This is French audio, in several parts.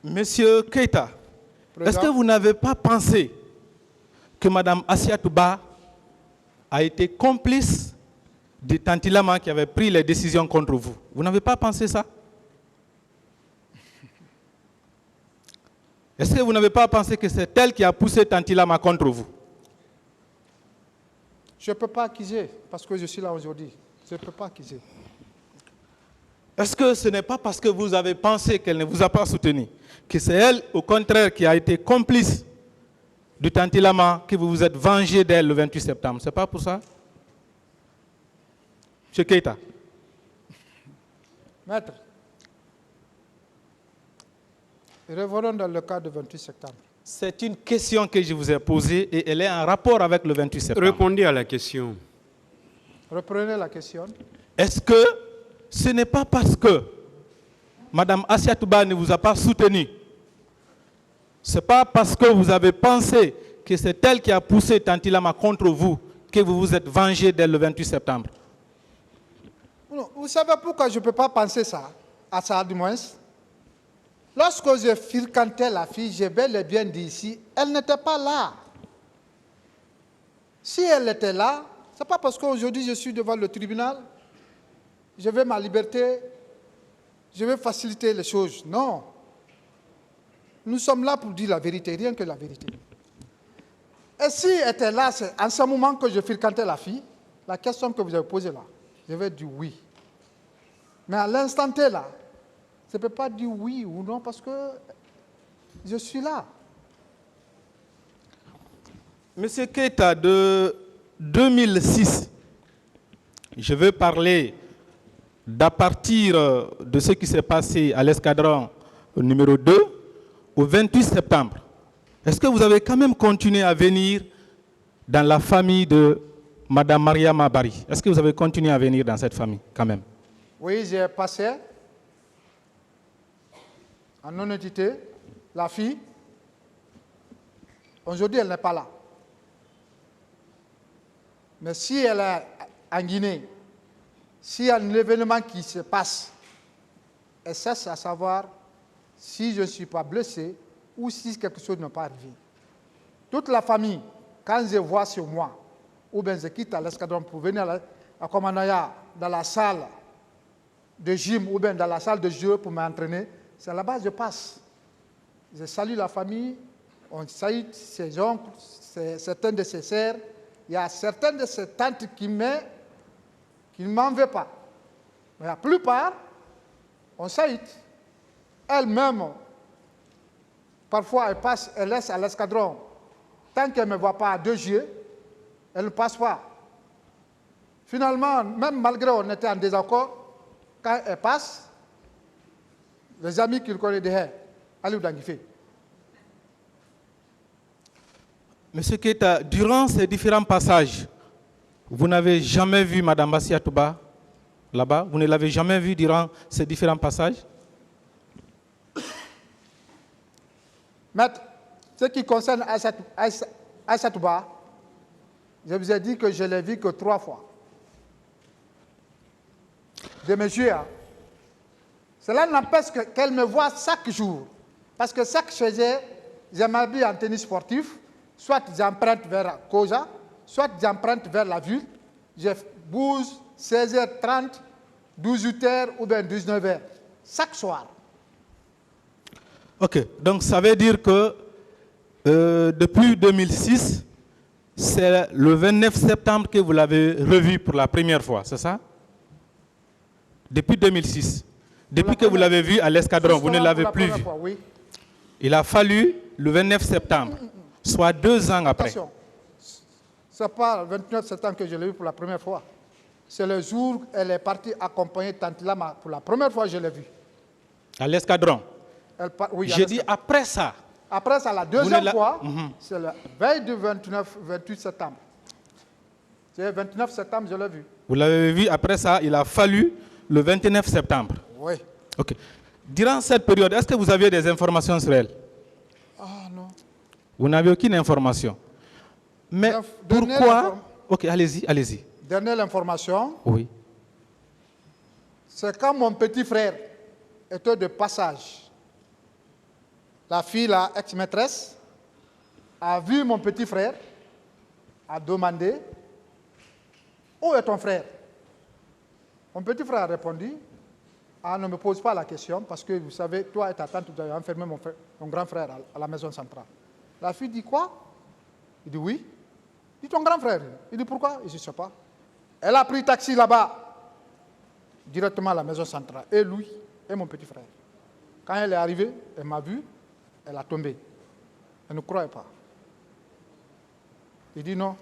Monsieur Keïta, est-ce que vous n'avez pas pensé que Mme Assiatou Ba a été complice du Tantilama qui avait pris les décisions contre vous? Vous n'avez pas pensé ça? Est-ce que vous n'avez pas pensé que c'est elle qui a poussé Tantilama contre vous? Je ne peux pas accuser, parce que je suis là aujourd'hui. Je ne peux pas accuser. Est-ce que ce n'est pas parce que vous avez pensé qu'elle ne vous a pas soutenu, que c'est elle, au contraire, qui a été complice du Tantilama, que vous vous êtes vengé d'elle le 28 septembre? Ce n'est pas pour ça? M. Keïta. Maître, revenons dans le cas du 28 septembre. C'est une question que je vous ai posée et elle est en rapport avec le 28 septembre. Répondez à la question. Reprenez la question. Est-ce que ce n'est pas parce que Mme Assiatou Ba ne vous a pas soutenu, ce n'est pas parce que vous avez pensé que c'est elle qui a poussé Tantilama contre vous que vous vous êtes vengé dès le 28 septembre? Non, vous savez pourquoi je ne peux pas penser ça, à ça du moins? Lorsque je fréquentais la fille, j'ai bel et bien dit ici, elle n'était pas là. Si elle était là, ce n'est pas parce qu'aujourd'hui je suis devant le tribunal, je veux ma liberté, je veux faciliter les choses. Non. Nous sommes là pour dire la vérité, rien que la vérité. Et si elle était là, c'est en ce moment que je fréquentais la fille, la question que vous avez posée là, je vais dire oui. Mais à l'instant T là, je ne peux pas dire oui ou non parce que je suis là. Monsieur Keïta, de 2006, je veux parler d'à partir de ce qui s'est passé à l'escadron numéro 2 au 28 septembre. Est-ce que vous avez quand même continué à venir dans la famille de Mme Mariama Bari? Est-ce que vous avez continué à venir dans cette famille quand même? Oui, j'ai passé en honnêteté la fille. Aujourd'hui, elle n'est pas là. Mais si elle est en Guinée, s'il y a un événement qui se passe, elle cherche à savoir si je ne suis pas blessé ou si quelque chose n'est pas arrivé. Toute la famille, quand je vois sur moi, ou bien je quitte à l'escadron pour venir à Commandaya, dans la salle de gym ou bien dans la salle de jeu pour m'entraîner, c'est là-bas que je passe. Je salue la famille, on salue ses oncles, certains de ses sœurs. Il y a certaines de ses tantes qui ne m'en veulent pas. Mais la plupart, on salue. Elle-même, parfois, elle passe, elle laisse à l'escadron. Tant qu'elle ne me voit pas à 2 yeux, elle ne passe pas. Finalement, même malgré qu'on était en désaccord, quand elle passe, les amis qui le connaissent derrière, allez où Danguifé. Monsieur Keïta, durant ces différents passages, vous n'avez jamais vu Mme Assiatou Ba là-bas? Vous ne l'avez jamais vue durant ces différents passages? Maître, ce qui concerne Assiatou Ba, je vous ai dit que je l'ai vu que 3 fois. De mes yeux. Cela n'empêche qu'elle me voit chaque jour. Parce que chaque jour, je m'habille en tennis sportif, soit j'emprunte vers Koja, soit j'emprunte vers la ville. Je bouge 16h30, 18h ou bien 19h, chaque soir. Ok, donc ça veut dire que depuis 2006, c'est le 29 septembre que vous l'avez revu pour la première fois, c'est ça? Depuis 2006. Depuis que vous l'avez vu à l'escadron, vous ne l'avez plus vu. Fois, oui. Il a fallu le 29 septembre, soit 2 ans après. Attention, ce n'est pas le 29 septembre que je l'ai vu pour la première fois. C'est le jour où elle est partie accompagner Tantilama. Pour la première fois, je l'ai vue. À l'escadron? Oui, j'ai dit après ça. Après ça, la deuxième fois, c'est la veille du 28 septembre. C'est le 29 septembre, je l'ai vu. Vous l'avez vu après ça, il a fallu le 29 septembre. Oui. Ok. Durant cette période, est-ce que vous aviez des informations sur elle? Ah non. Vous n'avez aucune information. Mais pourquoi? Ok, allez-y, allez-y. Dernière information. Oui. C'est quand mon petit frère était de passage la fille, la ex-maîtresse, a vu mon petit frère, a demandé « Où est ton frère ?» Mon petit frère a répondu « Ah, ne me pose pas la question parce que vous savez, toi et ta tante, vous avez enfermé mon grand frère à la maison centrale. » La fille dit « Quoi ?» Il dit « Oui. » Il dit « Ton grand frère ?» Il dit « Pourquoi ?» Il dit « Je ne sais pas. » Elle a pris taxi là-bas, directement à la maison centrale, et lui, et mon petit frère. Quand elle est arrivée, elle m'a vu, elle a tombé. Elle ne croyait pas. Il dit non.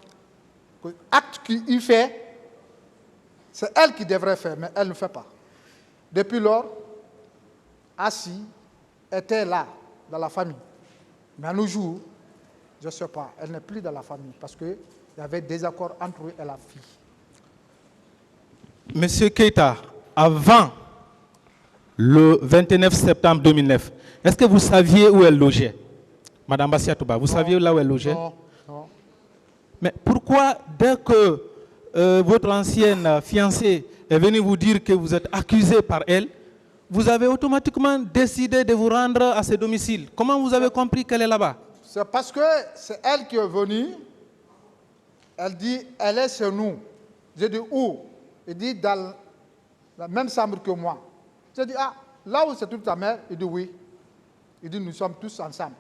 L'acte qu'il fait, c'est elle qui devrait faire, mais elle ne fait pas. Depuis lors, Assi était là, dans la famille. Mais à nos jours, je ne sais pas, elle n'est plus dans la famille parce qu'il y avait des accords entre eux et la fille. Monsieur Keïta, avant le 29 septembre 2009, est-ce que vous saviez où elle logeait? Madame Bassiatouba, vous saviez là où elle logeait? Non, non. Mais pourquoi, dès que votre ancienne fiancée est venue vous dire que vous êtes accusé par elle, vous avez automatiquement décidé de vous rendre à ce domicile? Comment vous avez compris qu'elle est là-bas? C'est parce que c'est elle qui est venue. Elle dit, elle est chez nous. J'ai dit, où? Il dit, dans la même chambre que moi. J'ai dit, ah, là où c'est toute ta mère? Il dit, oui. Il dit, nous sommes tous ensemble.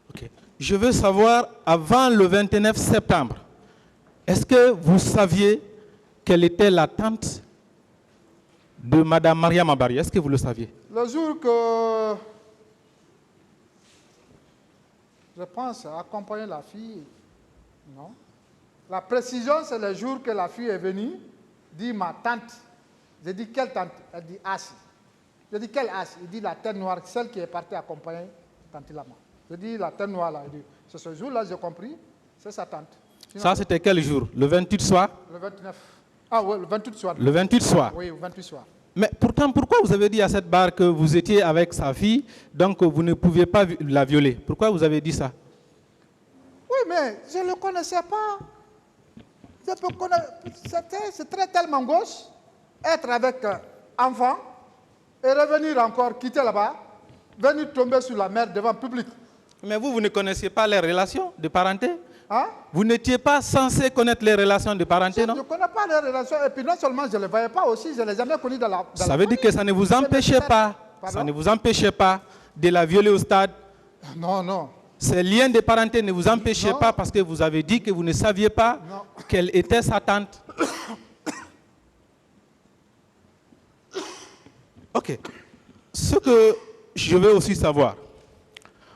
Ok. Je veux savoir, avant le 29 septembre, est-ce que vous saviez quelle était la tante de Mme Maria Mabari? Est-ce que vous le saviez? Le jour que je pense accompagner la fille, non. La précision, c'est le jour que la fille est venue, dit ma tante. J'ai dit quelle tante? Elle dit Assi. J'ai dit quelle Assi? Il dit la tête noire, celle qui est partie accompagner tante Lama. J'ai dit la tête noire là. Il dit, c'est ce jour-là, j'ai compris, c'est sa tante. Sinon, ça, c'était quel jour? Le 28 soir? Le 29. Ah oui, le 28 soir. Le 28 soir? Oui, le 28 soir. Mais pourtant, pourquoi vous avez dit à cette barre que vous étiez avec sa fille, donc vous ne pouviez pas la violer? Pourquoi vous avez dit ça? Oui, mais je ne le connaissais pas. C'est très tellement gauche, être avec un enfant et revenir encore, quitter là-bas, venir tomber sur la mer devant le public. Mais vous ne connaissiez pas les relations de parenté? Hein? Vous n'étiez pas censé connaître les relations de parenté, non? Je ne connais pas les relations, et puis non seulement je ne les voyais pas aussi, je ne les ai jamais connues dans la Ça veut dire que ça ne vous empêchait pas, Pardon? ça ne vous empêchait pas de la violer au stade? Non, non. Ces liens de parenté ne vous empêchaient Non. pas parce que vous avez dit que vous ne saviez pas quelle était sa tante. Ok. Ce que je veux aussi savoir,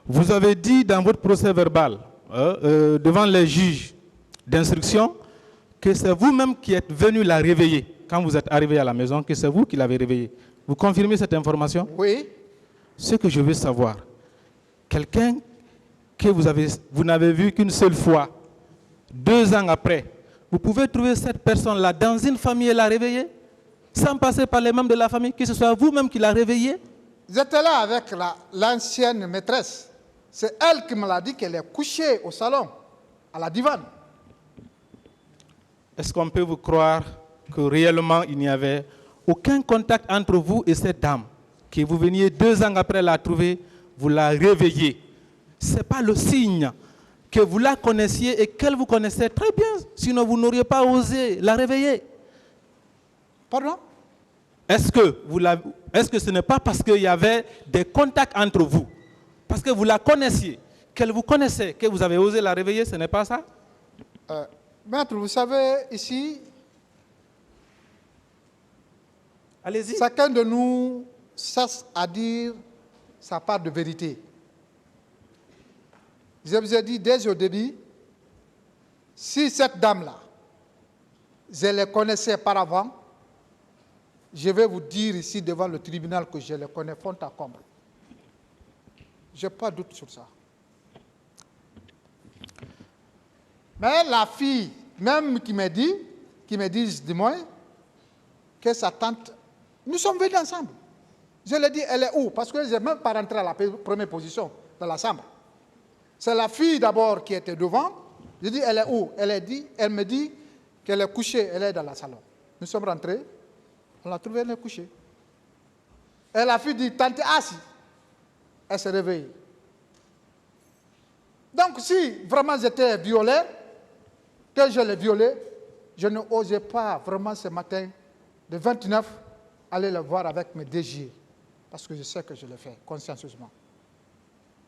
vous avez dit dans votre procès verbal, devant les juges d'instruction, que c'est vous-même qui êtes venu la réveiller quand vous êtes arrivé à la maison, que c'est vous qui l'avez réveillée. Vous confirmez cette information? Oui. Ce que je veux savoir, quelqu'un que vous n'avez vu qu'une seule fois, 2 ans après, vous pouvez trouver cette personne-là dans une famille et la réveiller, sans passer par les membres de la famille, que ce soit vous-même qui la réveillez? J'étais là avec l'ancienne maîtresse. C'est elle qui me l'a dit qu'elle est couchée au salon, à la divane. Est-ce qu'on peut vous croire que réellement il n'y avait aucun contact entre vous et cette dame, que vous veniez 2 ans après la trouver, vous la réveillez? Ce n'est pas le signe que vous la connaissiez et qu'elle vous connaissait très bien, sinon vous n'auriez pas osé la réveiller. Pardon? Est-ce que ce n'est pas parce qu'il y avait des contacts entre vous, parce que vous la connaissiez, qu'elle vous connaissait, que vous avez osé la réveiller? Ce n'est pas ça? Maître, vous savez, ici, Allez-y. chacun de nous cherche à dire sa part de vérité. Je vous ai dit dès au début, si cette dame-là, je la connaissais par avant, je vais vous dire ici devant le tribunal que je la connais fond à comble. Je n'ai pas de doute sur ça. Mais la fille, même qui me dit du moins, que sa tante, nous sommes venus ensemble. Je lui ai dit, elle est où? Parce que je n'ai même pas rentré à la première position dans la chambre. C'est la fille d'abord qui était devant. Je dis, elle est où? Elle me dit qu'elle est couchée, elle est dans le salon. Nous sommes rentrés, on l'a trouvée, elle est couchée. Et la fille dit, tante Assi. elle s'est réveillée. Donc, si vraiment j'étais violé, que je l'ai violé, je n'osais pas vraiment ce matin, de 29, aller le voir avec mes DG. Parce que je sais que je l'ai fait consciencieusement.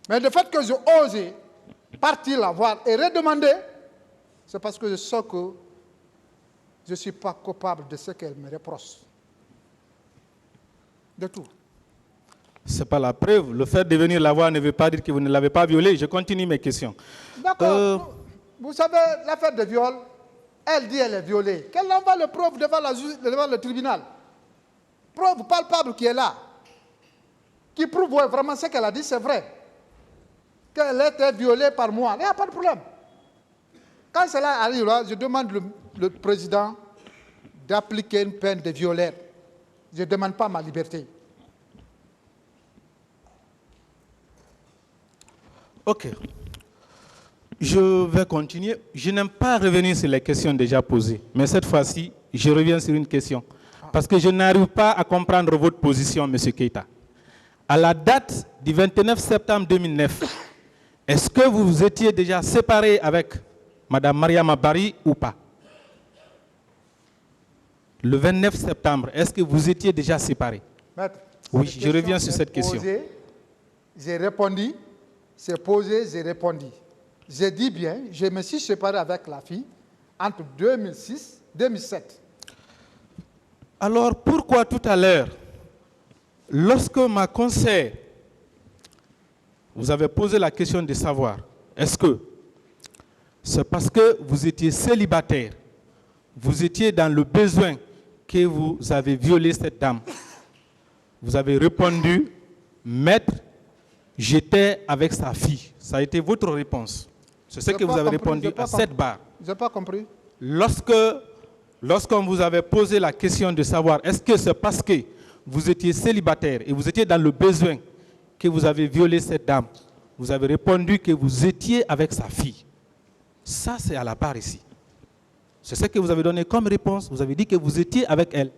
Mais le fait que j'ai osé partir la voir et redemander, c'est parce que je sais que je ne suis pas coupable de ce qu'elle me reproche. De tout. Ce n'est pas la preuve. Le fait de venir la voir ne veut pas dire que vous ne l'avez pas violée. Je continue mes questions. D'accord. Vous savez, l'affaire de viol, elle dit qu'elle est violée. Qu'elle envoie le preuve devant le tribunal. Preuve palpable qui est là. Qui prouve vraiment ce qu'elle a dit, c'est vrai. Qu'elle a été violée par moi. Il n'y a pas de problème. Quand cela arrive là, je demande le président d'appliquer une peine de violeur. Je ne demande pas ma liberté. Ok. Je vais continuer. Je n'aime pas revenir sur les questions déjà posées. Mais cette fois-ci, je reviens sur une question. Parce que je n'arrive pas à comprendre votre position, M. Keïta. À la date du 29 septembre 2009, est-ce que vous vous étiez déjà séparé avec Mme Mariama Bari ou pas? Le 29 septembre, est-ce que vous étiez déjà séparé? Maître, oui, je reviens sur cette question. J'ai répondu, c'est posé, j'ai répondu. J'ai dit bien, je me suis séparé avec la fille entre 2006 et 2007. Alors, pourquoi tout à l'heure, lorsque ma conseillère, vous avez posé la question de savoir, est-ce que c'est parce que vous étiez célibataire, vous étiez dans le besoin que vous avez violé cette dame? Vous avez répondu, maître, j'étais avec sa fille. Ça a été votre réponse. C'est ce que vous avez répondu à cette barre. Je n'ai pas compris. Lorsqu'on vous avait posé la question de savoir, est-ce que c'est parce que vous étiez célibataire et vous étiez dans le besoin que vous avez violé cette dame, vous avez répondu que vous étiez avec sa fille. Ça, c'est à la barre ici. C'est ce que vous avez donné comme réponse. Vous avez dit que vous étiez avec elle.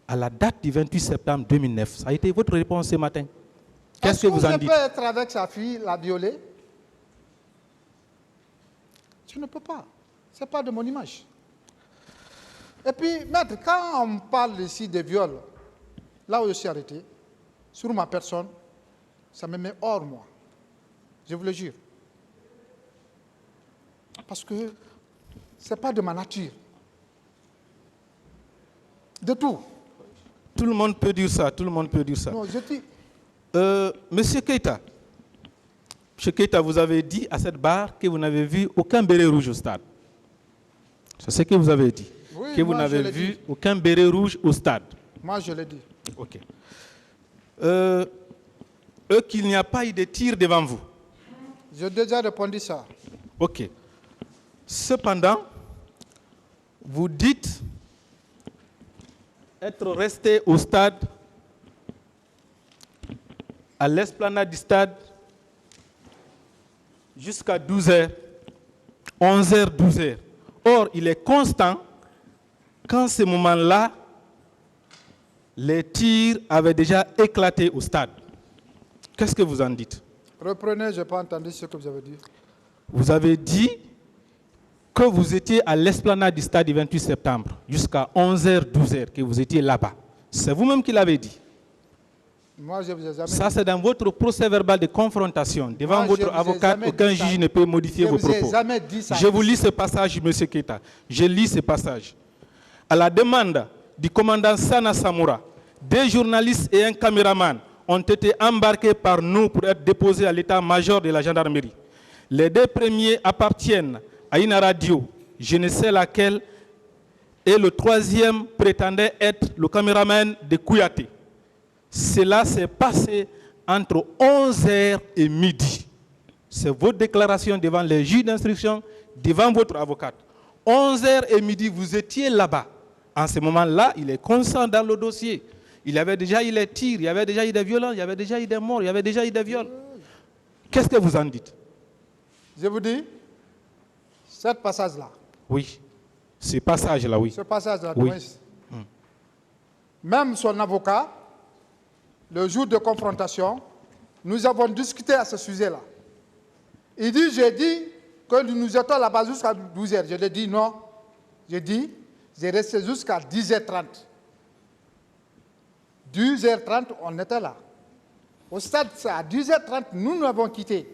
À la date du 28 septembre 2009, ça a été votre réponse ce matin. Qu'est-ce que vous en dites? Je peux être avec sa fille, la violer? Je ne peux pas. Ce n'est pas de mon image. Et puis, maître, quand on parle ici de viol, là où je suis arrêté, sur ma personne, ça me met hors moi. Je vous le jure. Parce que ce n'est pas de ma nature. De tout. Tout le monde peut dire ça, tout le monde peut dire ça. Non, je dis... Monsieur Keïta, vous avez dit à cette barre que vous n'avez vu aucun béret rouge au stade. C'est ce que vous avez dit. Oui, que vous n'avez vu aucun béret rouge au stade. Moi, je l'ai dit. Ok. Qu'il n'y a pas eu de tir devant vous. J'ai déjà répondu ça. Ok. Cependant, vous dites être resté au stade, à l'esplanade du stade, jusqu'à 12h, 11h, 12h. Or, il est constant qu'en ce moment-là, les tirs avaient déjà éclaté au stade. Qu'est-ce que vous en dites? Reprenez, je n'ai pas entendu ce que vous avez dit. Vous avez dit que vous étiez à l'esplanade du stade du 28 septembre, jusqu'à 11h, 12h, que vous étiez là-bas. C'est vous-même qui l'avez dit. Moi, je vous ai jamais ça, dit. c'est dans votre procès verbal de confrontation. Devant votre avocat, aucun juge ne peut modifier vos propos. Je vous lis ce passage, M. Keïta. Je lis ce passage. À la demande du commandant Sana Samoura, des journalistes et un caméraman ont été embarqués par nous pour être déposés à l'état-major de la gendarmerie. Les deux premiers appartiennent à une radio, je ne sais laquelle, et le troisième prétendait être le caméraman de Kouyaté. Cela s'est passé entre 11h et midi. C'est votre déclaration devant les juges d'instruction, devant votre avocate. 11h et midi, vous étiez là-bas. En ce moment-là, il est constant dans le dossier. Il y avait déjà eu les tirs, il y avait déjà eu des violences, il y avait déjà eu des morts, il y avait déjà eu des viols. Qu'est-ce que vous en dites? Je vous dis, ce passage-là. Oui, ce passage-là, oui. Ce passage-là, oui. Même son avocat le jour de confrontation, nous avons discuté à ce sujet-là. Il dit, j'ai dit que nous étions là-bas jusqu'à 12h. Je lui ai dit non. J'ai dit, j'ai resté jusqu'à 10h30. 10h30, on était là. Au stade, à 10h30, nous avons quitté.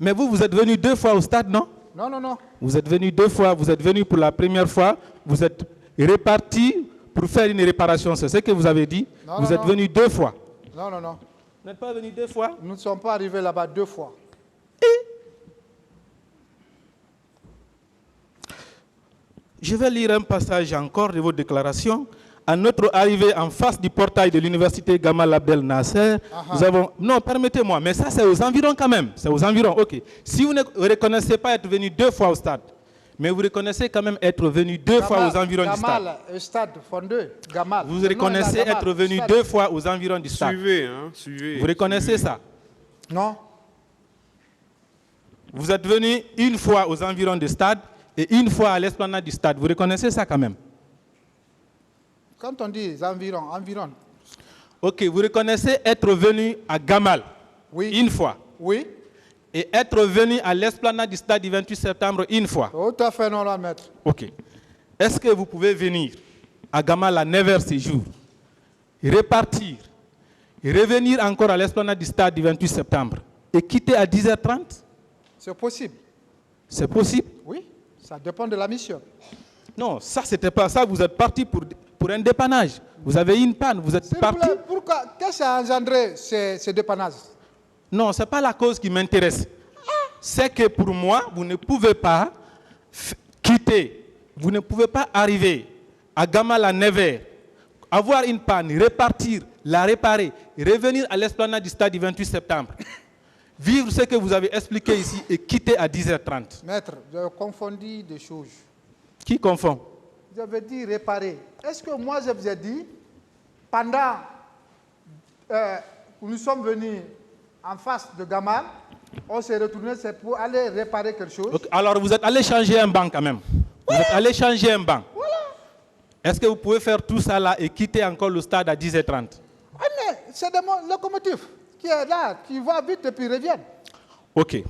Mais vous êtes venu 2 fois au stade, non? Non, non, non. Vous êtes venu 2 fois, vous êtes venu pour la première fois, vous êtes reparti pour faire une réparation, c'est ce que vous avez dit? Non, vous non, êtes non. venu 2 fois. Non, non, non. Vous n'êtes pas venu 2 fois? Nous ne sommes pas arrivés là-bas 2 fois. Je vais lire un passage encore de vos déclarations. À notre arrivée en face du portail de l'université Gamal Abdel Nasser, nous avons... Non, permettez-moi, mais ça c'est aux environs quand même. C'est aux environs, ok. Si vous ne reconnaissez pas être venu 2 fois au stade, mais vous reconnaissez quand même être venu 2 fois aux environs du stade. Gamal, stade fondé, Gamal. Vous reconnaissez être venu 2 fois aux environs du stade. Suivez, hein, suivez. Vous reconnaissez ça? Non. Vous êtes venu 1 fois aux environs du stade et 1 fois à l'esplanade du stade. Vous reconnaissez ça quand même? Quand on dit environ. Ok, vous reconnaissez être venu à Gamal, Oui. 1 fois, Oui. et être venu à l'esplanade du stade du 28 septembre 1 fois. Tout à fait, non, maître. Ok. Est-ce que vous pouvez venir à Gamal à 9h ce jour, repartir, et revenir encore à l'esplanade du stade du 28 septembre et quitter à 10h30? C'est possible. C'est possible? Oui. Ça dépend de la mission. Non, ça, c'était pas ça. Vous êtes parti pour un dépannage. Vous avez eu une panne, vous êtes parti. Pourquoi? Qu'est-ce qui a engendré ces dépannages? Non, ce n'est pas la cause qui m'intéresse. C'est que pour moi, vous ne pouvez pas quitter, vous ne pouvez pas arriver à Gamal à 9h, avoir une panne, repartir, la réparer, revenir à l'esplanade du stade du 28 septembre, vivre ce que vous avez expliqué ici et quitter à 10h30. Maître, j'ai confondu des choses. Qui confond? J'avais dit réparer. Est-ce que moi, je vous ai dit, pendant que nous sommes venus en face de Gamal, on s'est retourné, c'est pour aller réparer quelque chose. Okay. Alors, vous êtes allé changer un banc quand même. Vous êtes allé changer un banc. Voilà. Est-ce que vous pouvez faire tout ça là et quitter encore le stade à 10h30? Ah, mais c'est des locomotives qui est là, qui va vite et puis reviennent. Ok.